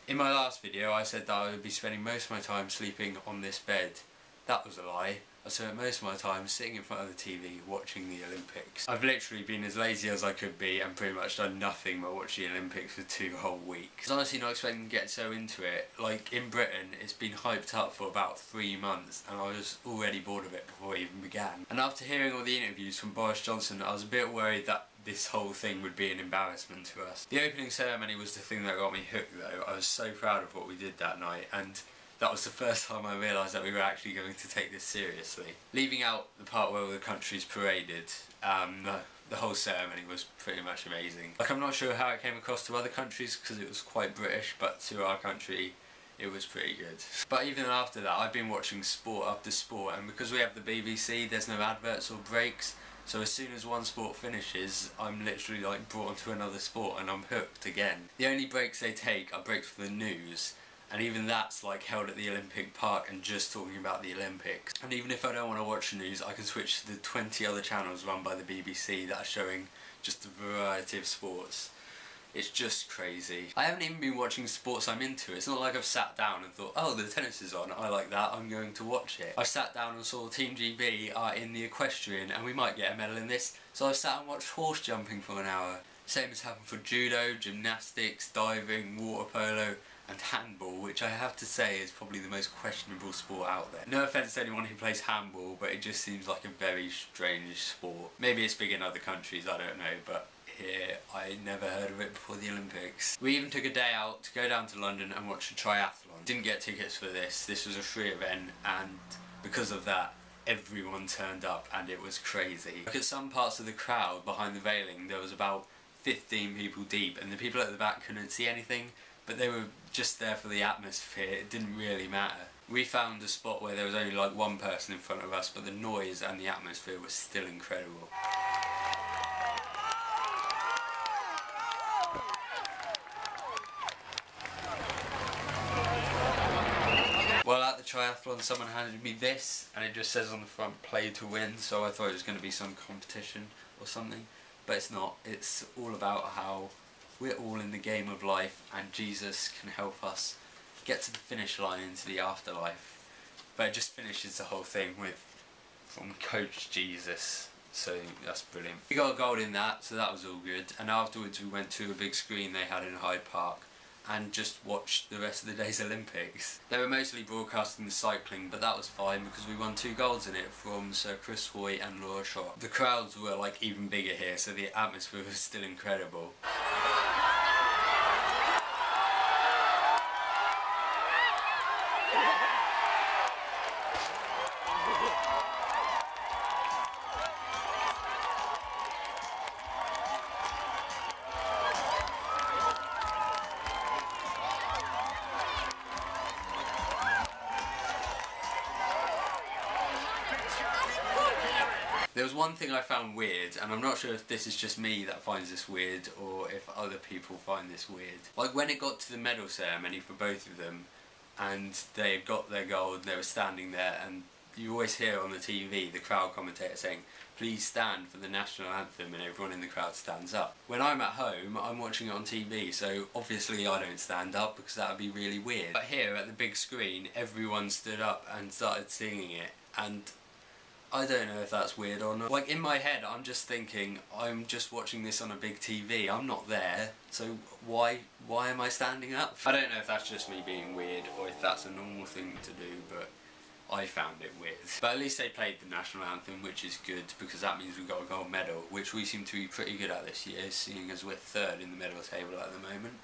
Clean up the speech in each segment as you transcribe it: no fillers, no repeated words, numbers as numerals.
In my last video I said that I would be spending most of my time sleeping on this bed. That was a lie. I spent most of my time sitting in front of the TV watching the Olympics. I've literally been as lazy as I could be and pretty much done nothing but watch the Olympics for 2 whole weeks. I was honestly not expecting to get so into it. Like, in Britain it's been hyped up for about 3 months and I was already bored of it before it even began. And after hearing all the interviews from Boris Johnson, I was a bit worried that this whole thing would be an embarrassment to us. The opening ceremony was the thing that got me hooked though. I was so proud of what we did that night, and that was the first time I realised that we were actually going to take this seriously. Leaving out the part where all the countries paraded, the whole ceremony was pretty much amazing. Like, I'm not sure how it came across to other countries because it was quite British, but to our country it was pretty good. But even after that I've been watching sport after sport, and because we have the BBC there's no adverts or breaks, so as soon as one sport finishes I'm literally like brought onto another sport and I'm hooked again. The only breaks they take are breaks for the news, and even that's like held at the Olympic Park and just talking about the Olympics. And even if I don't want to watch the news, I can switch to the 20 other channels run by the BBC that are showing just a variety of sports. It's just crazy. I haven't even been watching sports I'm into. It's not like I've sat down and thought, oh, the tennis is on, I like that, I'm going to watch it. I sat down and saw Team GB are in the equestrian and we might get a medal in this, so I sat and watched horse jumping for an hour. Same has happened for judo, gymnastics, diving, water polo and handball, which I have to say is probably the most questionable sport out there. No offence to anyone who plays handball, but it just seems like a very strange sport. Maybe it's big in other countries, I don't know, but here I never heard of it before the Olympics. We even took a day out to go down to London and watch a triathlon. Didn't get tickets for this. This was a free event, and because of that everyone turned up and it was crazy. Look at some parts of the crowd behind the railing, there was about 15 people deep and the people at the back couldn't see anything, but they were just there for the atmosphere. It didn't really matter. We found a spot where there was only like one person in front of us, but the noise and the atmosphere was still incredible. Well, at the triathlon someone handed me this and it just says on the front, play to win, so I thought it was going to be some competition or something, but it's not. It's all about how we're all in the game of life and Jesus can help us get to the finish line into the afterlife. But it just finishes the whole thing with, from Coach Jesus, so that's brilliant. We got a gold in that, so that was all good, and afterwards we went to a big screen they had in Hyde Park and just watched the rest of the day's Olympics. They were mostly broadcasting the cycling, but that was fine because we won 2 golds in it from Sir Chris Hoy and Laura Schott. The crowds were like even bigger here, so the atmosphere was still incredible. There was one thing I found weird, and I'm not sure if this is just me that finds this weird or if other people find this weird. Like when it got to the medal ceremony for both of them and they got their gold and they were standing there, and you always hear on the TV the crowd commentator saying, please stand for the national anthem, and everyone in the crowd stands up. When I'm at home I'm watching it on TV, so obviously I don't stand up because that would be really weird. But here at the big screen everyone stood up and started singing it, and I don't know if that's weird or not. Like in my head I'm just thinking, I'm just watching this on a big TV, I'm not there, so why am I standing up? I don't know if that's just me being weird or if that's a normal thing to do, but I found it weird. But at least they played the national anthem, which is good because that means we got a gold medal, which we seem to be pretty good at this year, seeing as we're 3rd in the medal table at the moment,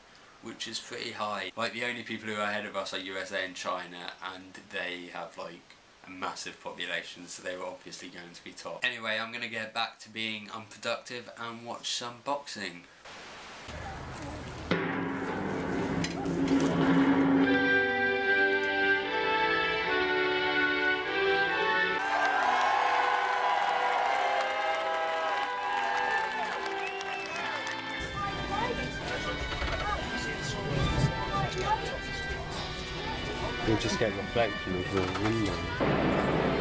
which is pretty high. Like the only people who are ahead of us are USA and China, and they have like a massive population, so they were obviously going to be top. Anyway, I'm going to get back to being unproductive and watch some boxing. You'll just get reflection of your window.